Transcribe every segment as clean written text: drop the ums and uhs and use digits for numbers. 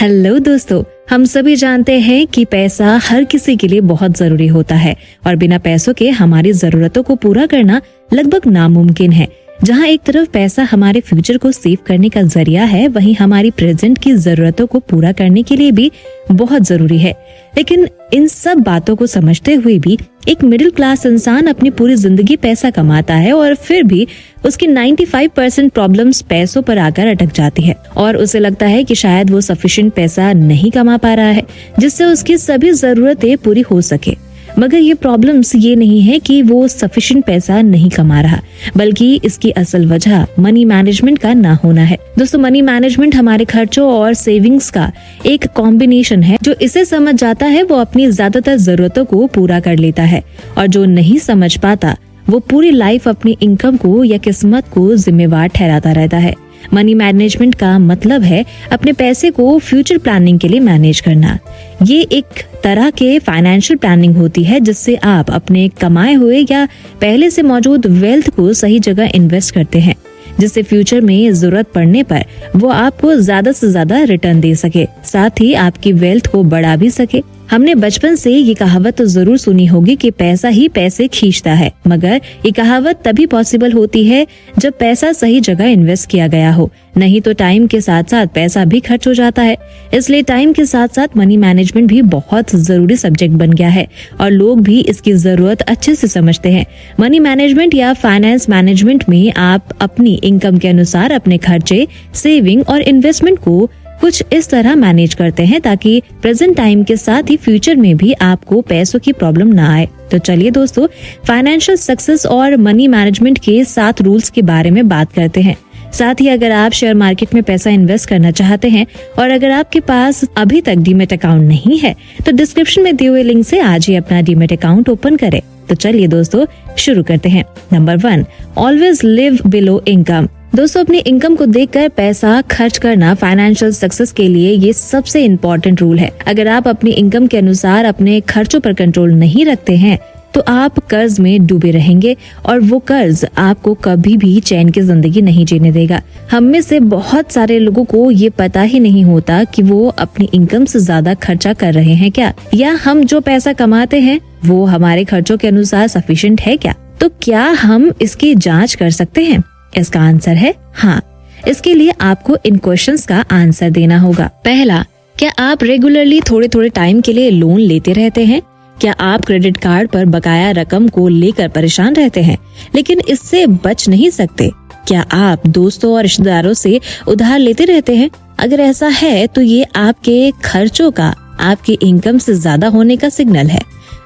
Hello दोस्तों, हम सभी जानते हैं कि पैसा हर किसी के लिए बहुत जरूरी होता है और बिना पैसों के हमारी जरूरतों को पूरा करना लगभग नामुमकिन है। जहां एक तरफ पैसा हमारे फ्यूचर को सेव करने का जरिया है, वहीं हमारी प्रेजेंट की जरूरतों को पूरा करने के लिए भी बहुत जरूरी है। लेकिन इन सब बातों को समझते हुए भी एक मिडिल क्लास इंसान अपनी पूरी जिंदगी पैसा कमाता है और फिर भी उसकी 95% प्रॉब्लम्स पैसों पर आकर अटक जाती है और उसे लगता है कि शायद वो सफिशिएंट पैसा नहीं कमा पा रहा है जिससे उसकी सभी जरूरतें पूरी हो सके। मगर ये प्रॉब्लम्स ये नहीं है कि वो सफिशिएंट पैसा नहीं कमा रहा, बल्कि इसकी असल वजह मनी मैनेजमेंट का ना होना है। दोस्तों, मनी मैनेजमेंट हमारे खर्चों और सेविंग्स का एक कॉम्बिनेशन है। जो इसे समझ जाता है वो अपनी ज्यादातर जरूरतों को पूरा कर लेता है और जो नहीं समझ पाता वो पूरी लाइफ अपनी इनकम को या किस्मत को जिम्मेवार ठहराता रहता है। मनी मैनेजमेंट का मतलब है अपने पैसे को फ्यूचर प्लानिंग के लिए मैनेज करना। ये एक तरह के फाइनेंशियल प्लानिंग होती है जिससे आप अपने कमाए हुए या पहले से मौजूद वेल्थ को सही जगह इन्वेस्ट करते हैं, जिससे फ्यूचर में जरूरत पड़ने पर वो आपको ज्यादा से ज्यादा रिटर्न दे सके, साथ ही आपकी वेल्थ को बढ़ा भी सके। हमने बचपन से ये कहावत तो जरूर सुनी होगी कि पैसा ही पैसे खींचता है, मगर ये कहावत तभी पॉसिबल होती है जब पैसा सही जगह इन्वेस्ट किया गया हो, नहीं तो टाइम के साथ साथ पैसा भी खर्च हो जाता है। इसलिए टाइम के साथ साथ मनी मैनेजमेंट भी बहुत जरूरी सब्जेक्ट बन गया है और लोग भी इसकी जरूरत अच्छे से समझते हैं। मनी मैनेजमेंट या फाइनेंस मैनेजमेंट में आप अपनी इनकम के अनुसार अपने खर्चे, सेविंग और इन्वेस्टमेंट को कुछ इस तरह मैनेज करते हैं ताकि प्रेजेंट टाइम के साथ ही फ्यूचर में भी आपको पैसों की प्रॉब्लम ना आए। तो चलिए दोस्तों, फाइनेंशियल सक्सेस और मनी मैनेजमेंट के 7 रूल्स के बारे में बात करते हैं। साथ ही अगर आप शेयर मार्केट में पैसा इन्वेस्ट करना चाहते हैं और अगर आपके पास अभी तक डीमेट अकाउंट नहीं है तो डिस्क्रिप्शन में दिए हुए लिंक से आज ही अपना डीमेट अकाउंट ओपन करें। तो चलिए दोस्तों, शुरू करते हैं। Number 1, always live below income. दोस्तों, अपनी इनकम को देखकर पैसा खर्च करना फाइनेंशियल सक्सेस के लिए ये सबसे इम्पोर्टेंट रूल है। अगर आप अपनी इनकम के अनुसार अपने खर्चों पर कंट्रोल नहीं रखते हैं तो आप कर्ज में डूबे रहेंगे और वो कर्ज आपको कभी भी चैन की जिंदगी नहीं जीने देगा। हम में से बहुत सारे लोगों को ये पता ही नहीं होता कि वो अपनी इनकम से ज्यादा खर्चा कर रहे हैं क्या, या हम जो पैसा कमाते हैं वो हमारे खर्चों के अनुसार सफिशिएंट है क्या। तो क्या हम इसकी जांच कर सकते हैं? इसका आंसर है हाँ। इसके लिए आपको इन क्वेश्चंस का आंसर देना होगा। पहला, क्या आप रेगुलरली थोड़े थोड़े टाइम के लिए लोन लेते रहते हैं? क्या आप क्रेडिट कार्ड पर बकाया रकम को लेकर परेशान रहते हैं लेकिन इससे बच नहीं सकते? क्या आप दोस्तों और रिश्तेदारों से उधार लेते रहते हैं? अगर ऐसा है तो ये आपके खर्चों का आपकी इनकम से ज्यादा होने का सिग्नल है।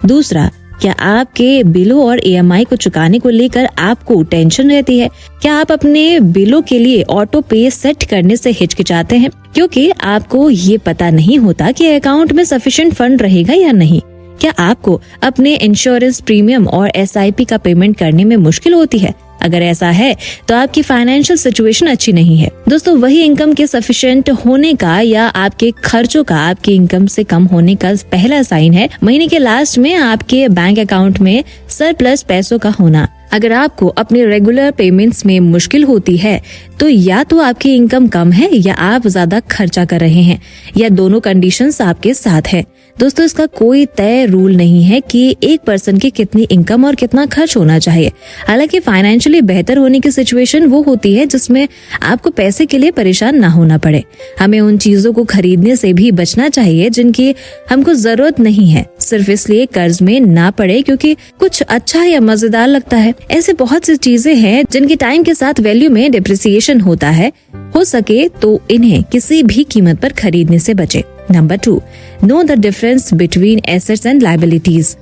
दूसरा, क्या आपके बिलों और EMI को चुकाने को लेकर आपको टेंशन रहती है? क्या आप अपने बिलों के लिए ऑटो पे सेट करने से हिचकिचाते हैं क्योंकि आपको ये पता नहीं होता कि अकाउंट में सफिशिएंट फंड रहेगा या नहीं? क्या आपको अपने इंश्योरेंस प्रीमियम और SIP का पेमेंट करने में मुश्किल होती है? अगर ऐसा है तो आपकी फाइनेंशियल सिचुएशन अच्छी नहीं है। दोस्तों, वही इनकम के सफिशिएंट होने का या आपके खर्चों का आपकी इनकम से कम होने का पहला साइन है महीने के लास्ट में आपके बैंक अकाउंट में सरप्लस पैसों का होना। अगर आपको अपने रेगुलर पेमेंट्स में मुश्किल होती है तो या तो आपकी इनकम कम है या आप ज्यादा खर्चा कर रहे हैं, या दोनों कंडीशंस आपके साथ है। दोस्तों, इसका कोई तय रूल नहीं है कि एक पर्सन की कितनी इनकम और कितना खर्च होना चाहिए। हालांकि फाइनेंशियली बेहतर होने की सिचुएशन वो होती है जिसमें आपको पैसे के लिए परेशान ना होना पड़े। हमें उन चीजों को खरीदने से भी बचना चाहिए जिनकी हमको जरूरत नहीं है, सिर्फ इसलिए कर्ज में ना पड़े क्योंकि कुछ अच्छा या मजेदार लगता है। ऐसे बहुत सी चीजें हैं जिनकी टाइम के साथ वैल्यू में डिप्रिसिएशन होता है। हो सके तो इन्हें किसी भी कीमत पर खरीदने से बचे। Number 2, know the difference between assets and liabilities.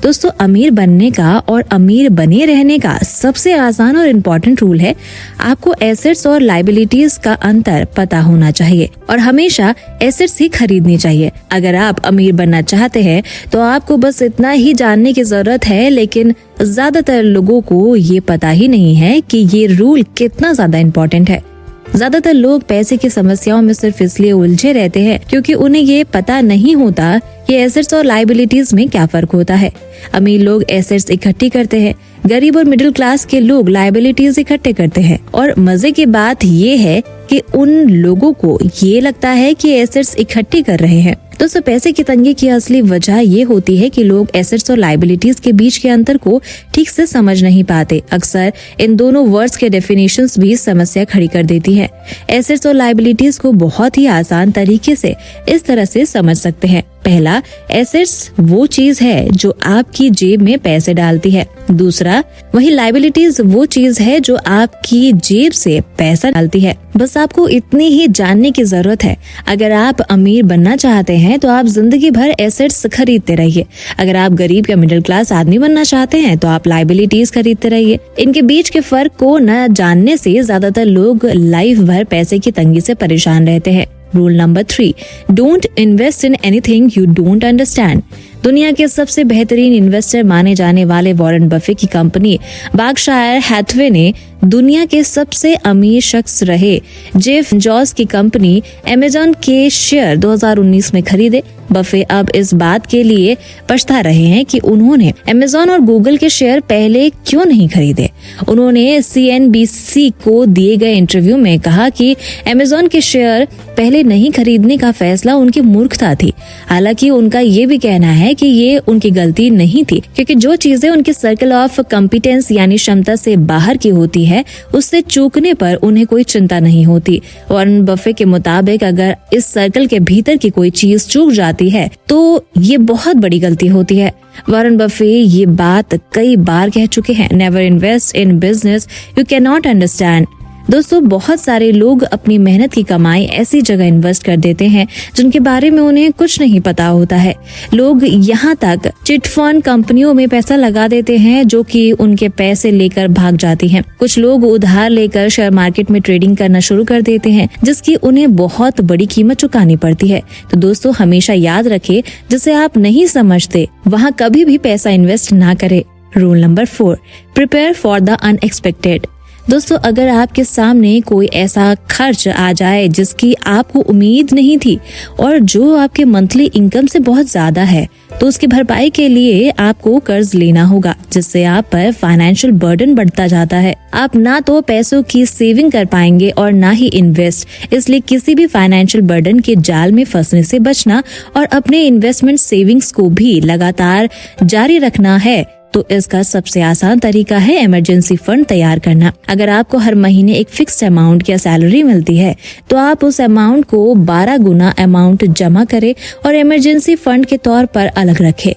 दोस्तों, अमीर बनने का और अमीर बने रहने का सबसे आसान और इम्पोर्टेंट रूल है आपको एसेट्स और लायबिलिटीज का अंतर पता होना चाहिए और हमेशा एसेट्स ही खरीदनी चाहिए। अगर आप अमीर बनना चाहते हैं तो आपको बस इतना ही जानने की जरूरत है, लेकिन ज्यादातर लोगों को ये पता ही नहीं है कि ये रूल कितना ज्यादा इम्पोर्टेंट है। ज्यादातर लोग पैसे की समस्याओं में सिर्फ इसलिए उलझे रहते हैं क्योंकि उन्हें ये पता नहीं होता कि एसेट्स और लायबिलिटीज में क्या फर्क होता है। अमीर लोग एसेट्स इकट्ठी करते हैं, गरीब और मिडिल क्लास के लोग लायबिलिटीज इकट्ठे करते हैं और मजे की बात ये है कि उन लोगों को ये लगता है कि एसेट्स इकट्ठी कर रहे हैं। दोस्तों, पैसे की तंगी की असली वजह ये होती है कि लोग एसेट्स और लायबिलिटीज के बीच के अंतर को ठीक से समझ नहीं पाते। अक्सर इन दोनों वर्ड्स के डेफिनेशंस भी समस्या खड़ी कर देती है। एसेट्स और लायबिलिटीज को बहुत ही आसान तरीके से इस तरह से समझ सकते हैं। पहला, एसेट्स वो चीज है जो आपकी जेब में पैसे डालती है। दूसरा, वही लायबिलिटीज वो चीज है जो आपकी जेब से पैसा डालती है। बस आपको इतनी ही जानने की जरूरत है। अगर आप अमीर बनना चाहते हैं तो आप जिंदगी भर एसेट्स खरीदते रहिए। अगर आप गरीब या मिडिल क्लास आदमी बनना चाहते हैं तो आप लायबिलिटीज खरीदते रहिए। इनके बीच के फर्क को न जानने से ज्यादातर लोग लाइफ भर पैसे की तंगी से परेशान रहते हैं। Rule number 3, don't invest in anything you don't understand. दुनिया के सबसे बेहतरीन इन्वेस्टर माने जाने वाले वॉरेन बफे की कंपनी बर्कशायर हैथवे ने दुनिया के सबसे अमीर शख्स रहे जेफ बेजोस की कंपनी अमेज़न के शेयर 2019 में खरीदे। बफे अब इस बात के लिए पछता रहे हैं कि उन्होंने अमेज़न और गूगल के शेयर पहले क्यों नहीं खरीदे। उन्होंने CNBC को दिए गए इंटरव्यू में कहा कि अमेज़न के शेयर पहले नहीं खरीदने का फैसला उनकी मूर्खता थी। हालांकि उनका ये भी कहना है कि ये उनकी गलती नहीं थी, क्योंकि जो चीजें उनके सर्कल ऑफ कॉम्पिटेंस यानी क्षमता से बाहर की होती है उससे चूकने पर उन्हें कोई चिंता नहीं होती। वॉरेन बफे के मुताबिक अगर इस सर्कल के भीतर की कोई चीज चूक जाती है तो ये बहुत बड़ी गलती होती है। वॉरेन बफे ये बात कई बार कह चुके हैं, never invest in business you can not understand. दोस्तों, बहुत सारे लोग अपनी मेहनत की कमाई ऐसी जगह इन्वेस्ट कर देते हैं जिनके बारे में उन्हें कुछ नहीं पता होता है। लोग यहाँ तक चिट फंड कंपनियों में पैसा लगा देते हैं जो कि उनके पैसे लेकर भाग जाती हैं। कुछ लोग उधार लेकर शेयर मार्केट में ट्रेडिंग करना शुरू कर देते हैं जिसकी उन्हें बहुत बड़ी कीमत चुकानी पड़ती है। तो दोस्तों, हमेशा याद रखें, जिसे आप नहीं समझते वहाँ कभी भी पैसा इन्वेस्ट ना करें। Rule number 4, prepare for the unexpected. दोस्तों, अगर आपके सामने कोई ऐसा खर्च आ जाए जिसकी आपको उम्मीद नहीं थी और जो आपके मंथली इनकम से बहुत ज्यादा है, तो उसकी भरपाई के लिए आपको कर्ज लेना होगा, जिससे आप पर फाइनेंशियल बर्डन बढ़ता जाता है। आप ना तो पैसों की सेविंग कर पाएंगे और ना ही इन्वेस्ट। इसलिए किसी भी फाइनेंशियल बर्डन के जाल में फंसने से बचना और अपने इन्वेस्टमेंट सेविंग्स को भी लगातार जारी रखना है तो इसका सबसे आसान तरीका है इमरजेंसी फंड तैयार करना। अगर आपको हर महीने एक फिक्स्ड अमाउंट की सैलरी मिलती है तो आप उस अमाउंट को 12 गुना अमाउंट जमा करें और इमरजेंसी फंड के तौर पर अलग रखें।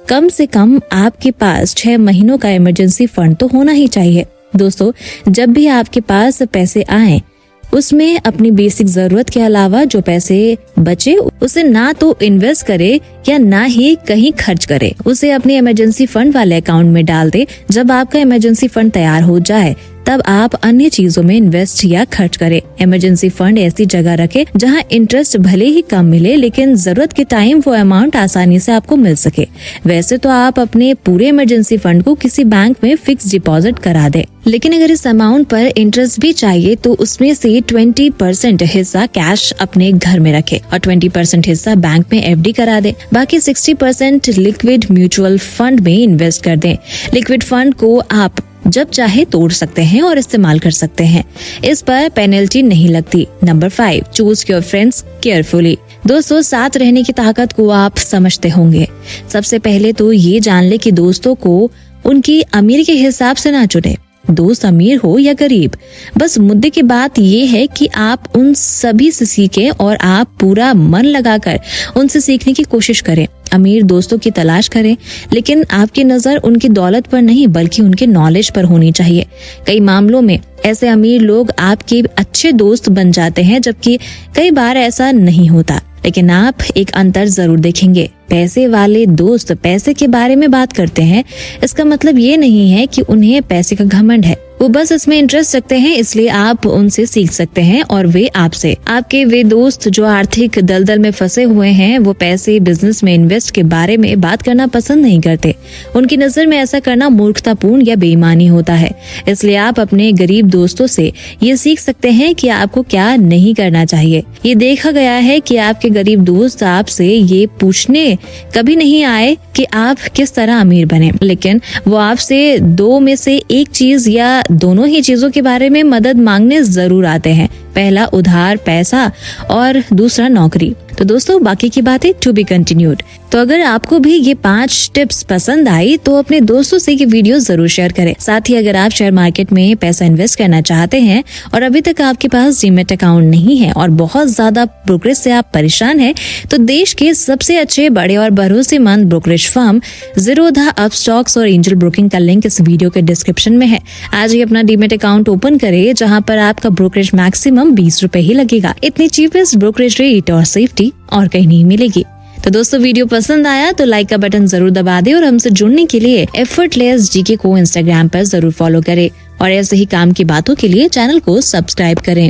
कम से कम आपके पास 6 महीनों का इमरजेंसी फंड तो होना ही चाहिए। दोस्तों, जब भी आपके पास पैसे आए उसमें अपनी बेसिक जरूरत के अलावा जो पैसे बचे उसे ना तो इन्वेस्ट करे या ना ही कहीं खर्च करे, उसे अपने इमरजेंसी फंड वाले अकाउंट में डाल दे। जब आपका इमरजेंसी फंड तैयार हो जाए तब आप अन्य चीजों में इन्वेस्ट या खर्च करें। इमरजेंसी फंड ऐसी जगह रखें जहां इंटरेस्ट भले ही कम मिले लेकिन जरूरत के टाइम वो अमाउंट आसानी से आपको मिल सके। वैसे तो आप अपने पूरे इमरजेंसी फंड को किसी बैंक में फिक्स डिपॉजिट करा दें, लेकिन अगर इस अमाउंट पर इंटरेस्ट भी चाहिए तो उसमें से 20% हिस्सा कैश अपने घर में रखे और 20% हिस्सा बैंक में FD करा दे। बाकी 60% लिक्विड म्यूचुअल फंड में इन्वेस्ट कर दें। लिक्विड फंड को आप जब चाहे तोड़ सकते हैं और इस्तेमाल कर सकते हैं, इस पर पेनल्टी नहीं लगती। Number 5, choose your friends carefully. दोस्तों, साथ रहने की ताकत को आप समझते होंगे। सबसे पहले तो ये जान ले कि दोस्तों को उनकी अमीरी के हिसाब से ना चुने। दोस्त अमीर हो या गरीब, बस मुद्दे की बात ये है कि आप उन सभी से सीखें और आप पूरा मन लगाकर उनसे सीखने की कोशिश करें। अमीर दोस्तों की तलाश करें, लेकिन आपकी नजर उनकी दौलत पर नहीं बल्कि उनके नॉलेज पर होनी चाहिए। कई मामलों में ऐसे अमीर लोग आपके अच्छे दोस्त बन जाते हैं, जबकि कई बार ऐसा नहीं होता। लेकिन आप एक अंतर जरूर देखेंगे। पैसे वाले दोस्त पैसे के बारे में बात करते हैं, इसका मतलब ये नहीं है कि उन्हें पैसे का घमंड है। वो बस इसमें इंटरेस्ट रखते हैं, इसलिए आप उनसे सीख सकते हैं और वे आपसे। आपके वे दोस्त जो आर्थिक दलदल में फंसे हुए हैं, वो पैसे बिजनेस में इन्वेस्ट के बारे में बात करना पसंद नहीं करते। उनकी नजर में ऐसा करना मूर्खतापूर्ण या बेईमानी होता है। इसलिए आप अपने गरीब दोस्तों से ये सीख सकते हैं कि आपको क्या नहीं करना चाहिए। ये देखा गया है कि आपके गरीब दोस्त आपसे ये पूछने कभी नहीं आए कि आप किस तरह अमीर बने, लेकिन वो आपसे दो में से एक चीज या दोनों ही चीजों के बारे में मदद मांगने जरूर आते हैं। पहला उधार पैसा और दूसरा नौकरी। तो दोस्तों, बाकी की बातें टू बी कंटिन्यूड। तो अगर आपको भी ये 5 टिप्स पसंद आई तो अपने दोस्तों से ये वीडियो जरूर शेयर करें। साथ ही अगर आप शेयर मार्केट में पैसा इन्वेस्ट करना चाहते हैं और अभी तक आपके पास डीमैट अकाउंट नहीं है और बहुत ज्यादा ब्रोकरेज से आप परेशान हैं, तो देश के सबसे अच्छे, बड़े और भरोसेमंद ब्रोकरेज फर्म ज़ीरोधा, अपस्टॉक्स और एंजल ब्रोकिंग का लिंक इस वीडियो के डिस्क्रिप्शन में है। आज ही अपना डीमैट अकाउंट ओपन करें, जहाँ पर आपका ब्रोकरेज मैक्सिमम 20 रुपए ही लगेगा। इतनी चीपेस्ट ब्रोकरेज रेट और सेफ्टी और कहीं नहीं मिलेगी। तो दोस्तों, वीडियो पसंद आया तो लाइक का बटन जरूर दबा दें और हमसे जुड़ने के लिए एफर्टलेस जीके को इंस्टाग्राम पर जरूर फॉलो करें और ऐसे ही काम की बातों के लिए चैनल को सब्सक्राइब करें।